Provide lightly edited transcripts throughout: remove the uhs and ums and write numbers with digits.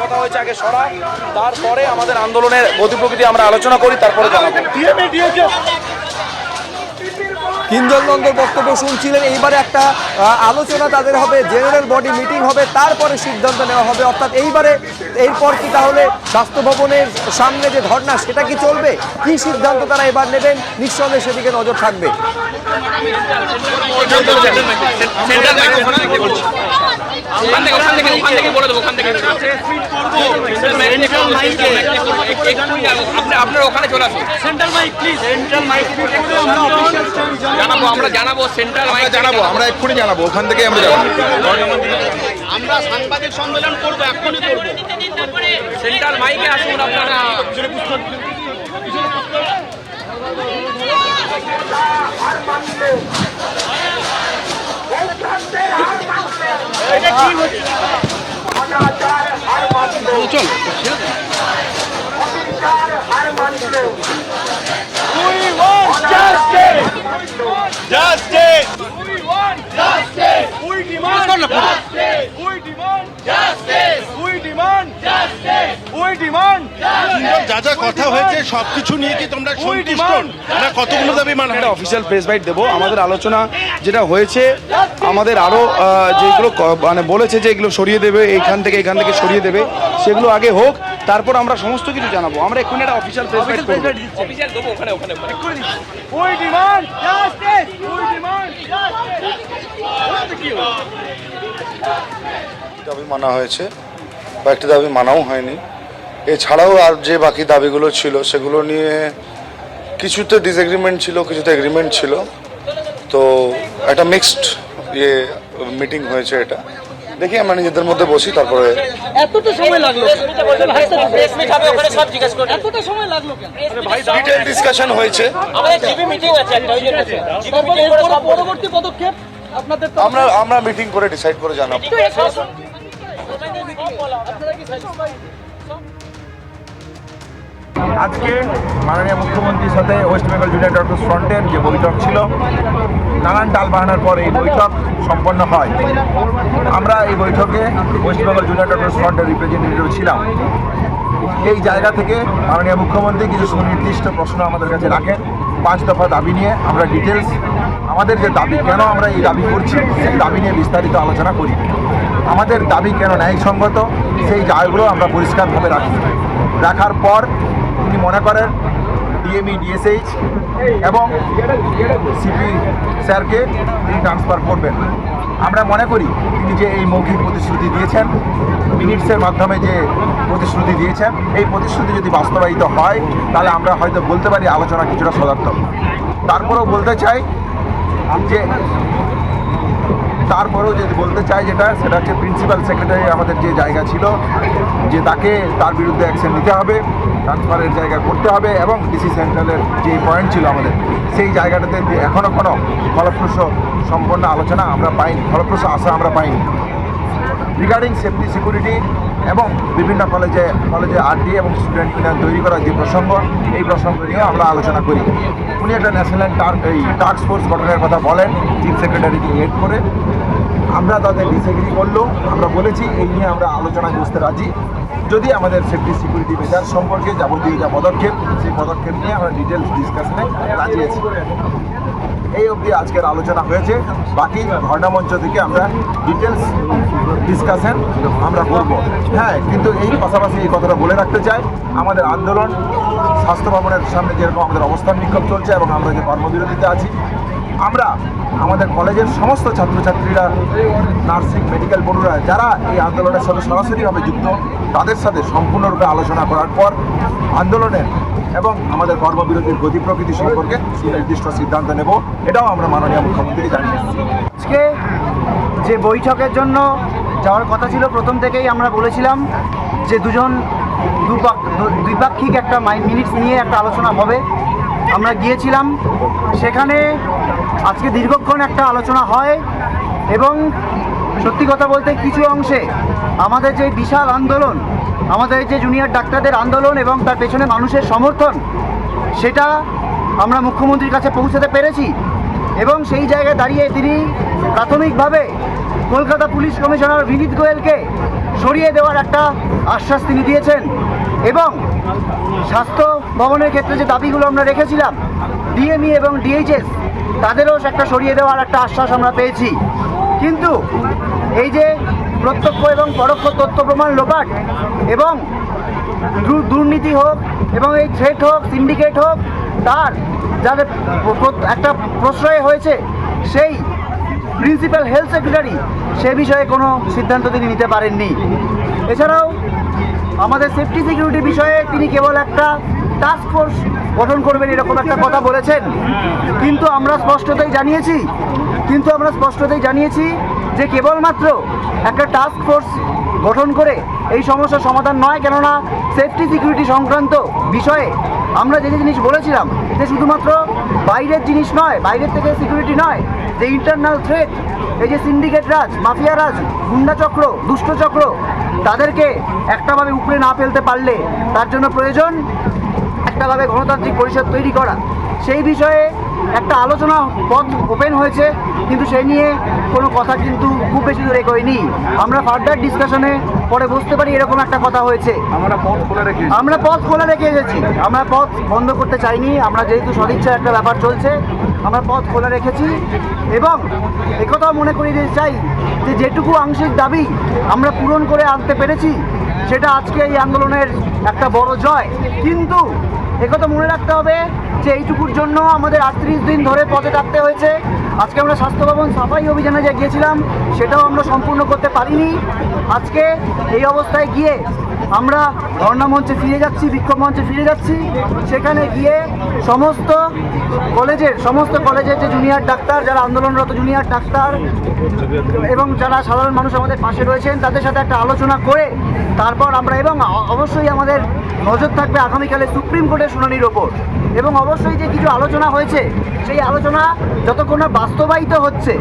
কথা হয়েছে আগে সরা, তারপরে আমাদের আন্দোলনের গতি প্রকৃতি আমরা আলোচনা করি, তারপরে জানাবো। কিঞ্জল নন্দর বক্তব্য শুনছিলেন। এইবারে একটা আলোচনা তাদের হবে, জেনারেল বডি মিটিং হবে, তারপরে সিদ্ধান্ত নেওয়া হবে। অর্থাৎ এইবারে এরপর কি তাহলে স্বাস্থ্য ভবনের সামনে যে ধর্ণা সেটা কি চলবে, কি সিদ্ধান্ত তারা এবার নেবেন, নিঃসন্দেহে সেদিকে নজর থাকবে। আপনার ওখানে চলে আসুন, central mic please, central mic জানাবো, আমরা জানাবো, সেন্ট্রাল মাইক জানাবো, আমরা এক্ষুনি জানাবো, ওখান থেকে আমরা জানাবো। আমরা সাংবাদিক সম্মেলন করবো, এক্ষুনি করবো, সেন্ট্রাল মাইকে আসুন আপনারা। যা যা কথা হয়েছে সবকিছু নিয়ে কি তোমরা সন্তুষ্ট না কতগুলো দাবি মানে? একটা অফিসিয়াল প্রেস বাইট দেবো। আমাদের আলোচনা যেটা হয়েছে, আমাদের আরও যেগুলো মানে বলেছে যে এগুলো সরিয়ে দেবে, এখান থেকে সরিয়ে দেবে, সেগুলো আগে হোক, তারপর আমরা সমস্ত কিছু জানাবো। আমরা এক্ষুনি একটা অফিসিয়াল প্রেস বাইট দেবো। দাবি মানা হয়েছে, কয়েকটি দাবি মানাও হয়নি। এছাড়াও আর যে বাকি দাবিগুলো ছিল সেগুলো নিয়ে কিছুতে ডিসএগ্রিমেন্ট ছিল, কিছুতে এগ্রিমেন্ট ছিল। তো একটা মিক্সড মিটিং হয়েছে। এটা দেখি আমরা নিজেদের মধ্যে বসি, তারপরে এতটা সময় লাগলো, এতটা সময় লাগলো কেন? ডিটেইল ডিসকাশন হয়েছে। পরবর্তী পদক্ষেপ আপনাদের আমরা মিটিং করে ডিসাইড করে জানাবো। আজকে মাননীয় মুখ্যমন্ত্রীর সাথে ওয়েস্ট বেঙ্গল জুনিয়র ডক্টরস ফ্রন্টের যে বৈঠক ছিল, নানান টালবাহানার পর এই বৈঠক সম্পন্ন হয়। আমরা এই বৈঠকে ওয়েস্ট বেঙ্গল জুনিয়র ডক্টরস ফ্রন্টের রিপ্রেজেন্টেটিভ ছিলাম। এই জায়গা থেকে মাননীয় মুখ্যমন্ত্রী কিছু সুনির্দিষ্ট প্রশ্ন আমাদের কাছে রাখেন। 5 দফা দাবি নিয়ে আমরা ডিটেলস, আমাদের যে দাবি, কেন আমরা এই দাবি করছি সেই দাবি নিয়ে বিস্তারিত আলোচনা করি। আমাদের দাবি কেন ন্যায়সঙ্গত সেই জায়গাগুলো আমরা পরিষ্কারভাবে রাখার পর তিনি মনে করেন ডিএমই, ডিএসএইচ এবং সিপি স্যারকে তিনি ট্রান্সফার করবেন। আমরা মনে করি তিনি যে এই মৌখিক প্রতিশ্রুতি দিয়েছেন, মিনিটসের মাধ্যমে যে প্রতিশ্রুতি দিয়েছেন, এই প্রতিশ্রুতি যদি বাস্তবায়িত হয় তাহলে আমরা হয়তো বলতে পারি আলোচনা কিছুটা সদার্থক। তারপরেও বলতে চাই সেটা হচ্ছে প্রিন্সিপাল সেক্রেটারি আমাদের যে জায়গা ছিল, যে তার বিরুদ্ধে অ্যাকশন নিতে হবে, ট্রান্সফারের জায়গা করতে হবে, এবং ডিসি সেন্ট্রালের যে পয়েন্ট ছিল আমাদের, সেই জায়গাটাতে এখনও কোনো ফলপ্রসূ সম্পন্ন আলোচনা আমরা পাইনি, ফলপ্রসূ আশা আমরা পাইনি। রিগার্ডিং সেফটি সিকিউরিটি এবং বিভিন্ন কলেজে আরডি এবং স্টুডেন্ট ইউনিয়ন তৈরি করার যে প্রসঙ্গ, এই প্রসঙ্গ নিয়েও আমরা আলোচনা করি। উনি একটা ন্যাশনাল টাস্ক ফোর্স গঠনের কথা বলেন, চিফ সেক্রেটারিকে হেড করে। আমরা তাদের ডিসএগ্রি করলেও আমরা বলেছি এই নিয়ে আমরা আলোচনায় বসতে রাজি, যদি আমাদের সেফটি সিকিউরিটি মেজার সম্পর্কে যাবতীয় যা পদক্ষেপ, সেই পদক্ষেপ নিয়ে আমরা ডিটেলস ডিসকাশনে রাজি আছি। এই অবধি আজকের আলোচনা হয়েছে। বাকি ধর্ণামঞ্চ থেকে আমরা ডিটেলস ডিসকাশন আমরা করব। হ্যাঁ, কিন্তু এই পাশাপাশি এই কথাটা বলে রাখতে চাই, আমাদের আন্দোলন স্বাস্থ্য ভবনের সামনে যেরকম আমাদের অবস্থান বিক্ষোভ চলছে এবং আমরা যে কর্মবিরতিতে আছি, আমরা আমাদের কলেজের সমস্ত ছাত্রছাত্রীরা, নার্সিং, মেডিকেল বন্ধুরা যারা এই আন্দোলনের সাথে সরাসরিভাবে যুক্ত, তাদের সাথে সম্পূর্ণরূপে আলোচনা করার পর আন্দোলনের এবং আমাদের কর্মবিরতির গতি প্রকৃতি সম্পর্কে সুনির্দিষ্ট সিদ্ধান্ত নেব। এটাও আমরা মাননীয় মুখ্যমন্ত্রীকে জানিয়েছি। আজকে যে বৈঠকের জন্য যাওয়ার কথা ছিল, প্রথম থেকেই আমরা বলেছিলাম যে দ্বিপাক্ষিক একটা মিনিটস নিয়ে একটা আলোচনা হবে। আমরা গিয়েছিলাম সেখানে, আজকে দীর্ঘক্ষণ একটা আলোচনা হয় এবং সত্যি কথা বলতে কিছু অংশে আমাদের যে বিশাল আন্দোলন আমাদের যে জুনিয়র ডাক্তারদের আন্দোলন এবং তার পেছনে মানুষের সমর্থন, সেটা আমরা মুখ্যমন্ত্রীর কাছে পৌঁছাতে পেরেছি। এবং সেই জায়গায় দাঁড়িয়ে তিনি প্রাথমিকভাবে কলকাতা পুলিশ কমিশনার বিনীত গোয়েলকে সরিয়ে দেওয়ার একটা আশ্বাস তিনি দিয়েছেন। এবং স্বাস্থ্য ভবনের ক্ষেত্রে যে দাবিগুলো আমরা রেখেছিলাম, ডিএমই এবং ডিএইচএস, তাদেরও একটা সরিয়ে দেওয়ার একটা আশ্বাস আমরা পেয়েছি। কিন্তু এই যে প্রত্যক্ষ এবং পরোক্ষ তথ্য প্রমাণ লোপাট এবং দুর্নীতি হোক এবং এই থ্রেট হোক, সিন্ডিকেট হোক, তার যাদের একটা প্রশ্রয় হয়েছে সেই প্রিন্সিপাল হেলথ সেক্রেটারি, সে বিষয়ে কোনো সিদ্ধান্ত তিনি নিতে পারেননি। এছাড়াও আমাদের সেফটি সিকিউরিটি বিষয়ে তিনি কেবল একটা টাস্ক ফোর্স গঠন করবেন এরকম একটা কথা বলেছেন। কিন্তু আমরা স্পষ্টতই জানিয়েছি যে কেবলমাত্র একটা টাস্ক ফোর্স গঠন করে এই সমস্যার সমাধান নয়। কেননা সেফটি সিকিউরিটি সংক্রান্ত বিষয়ে আমরা যে জিনিস বলেছিলাম যে শুধুমাত্র বাইরের জিনিস নয়, বাইরের থেকে সিকিউরিটি নয়, যে ইন্টারনাল থ্রেট, এই যে সিন্ডিকেট রাজ, মাফিয়া রাজ, গুন্ডা চক্র, দুষ্ট চক্র, তাদেরকে একটাভাবে উপরে না ফেলতে পারলে তার জন্য প্রয়োজন একটাভাবে গণতান্ত্রিক পরিষদ তৈরি করা। সেই বিষয়ে একটা আলোচনা পথ ওপেন হয়েছে, কিন্তু সেই নিয়ে কোনো কথা কিন্তু খুব বেশি দূরে এগোয়নি। আমরা ফার্দার ডিসকাশনে পরে বসতে পারি এরকম একটা কথা হয়েছে। আমরা পথ খোলা রেখে এসেছি, আমরা পথ বন্ধ করতে চাইনি। আমরা যেহেতু সদিচ্ছার একটা ব্যাপার চলছে, আমরা পথ খোলা রেখেছি। এবং একথাও মনে করিয়ে দিতে চাই যে যেটুকু আংশিক দাবি আমরা পূরণ করে আনতে পেরেছি, সেটা আজকে এই আন্দোলনের একটা বড় জয়। কিন্তু একথা মনে রাখতে হবে যে এইটুকুর জন্য আমাদের 38 দিন ধরে পথে থাকতে হয়েছে। আজকে আমরা স্বাস্থ্য ভবন সাফাই অভিযানে যে গিয়েছিলাম, সেটাও আমরা সম্পূর্ণ করতে পারিনি। আজকে এই অবস্থায় গিয়ে আমরা ধর্ণা মঞ্চে ফিরে যাচ্ছি, বিক্ষোভ মঞ্চে ফিরে যাচ্ছি। সেখানে গিয়ে সমস্ত কলেজের যে জুনিয়র ডাক্তার, যারা আন্দোলনরত জুনিয়র ডাক্তার এবং যারা সাধারণ মানুষ আমাদের পাশে রয়েছেন, তাদের সাথে একটা আলোচনা করে তারপর আমরা, এবং অবশ্যই আমাদের নজর থাকবে আগামীকালে সুপ্রিম কোর্টের শুনানির ওপর। এবং অবশ্যই যে কিছু আলোচনা হয়েছে, সেই আলোচনা যতক্ষণ না বাস্তবায়িত হচ্ছে,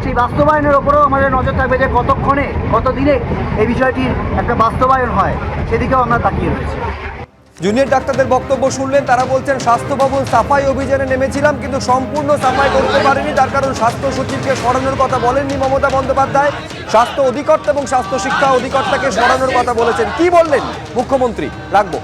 সেই বাস্তবায়নের ওপরেও আমাদের নজর থাকবে যে কতক্ষণে, কত দিনে এই বিষয়টির একটা বাস্তবায়ন হয়, সেদিকেও আমরা তাকিয়ে রয়েছি। জুনিয়র ডাক্তারদের বক্তব্য শুনলেন। তারা বলছেন স্বাস্থ্য ভবন সাফাই অভিযানে নেমেছিলাম, কিন্তু সম্পূর্ণ সাফাই করতে পারিনি। তার কারণ স্বাস্থ্য সচিবকে সরানোর কথা বলেননি মমতা বন্দ্যোপাধ্যায়, স্বাস্থ্য অধিকর্তা এবং স্বাস্থ্য শিক্ষা অধিকর্তাকে সরানোর কথা বলেছেন। কি বললেন মুখ্যমন্ত্রী, রাখবো।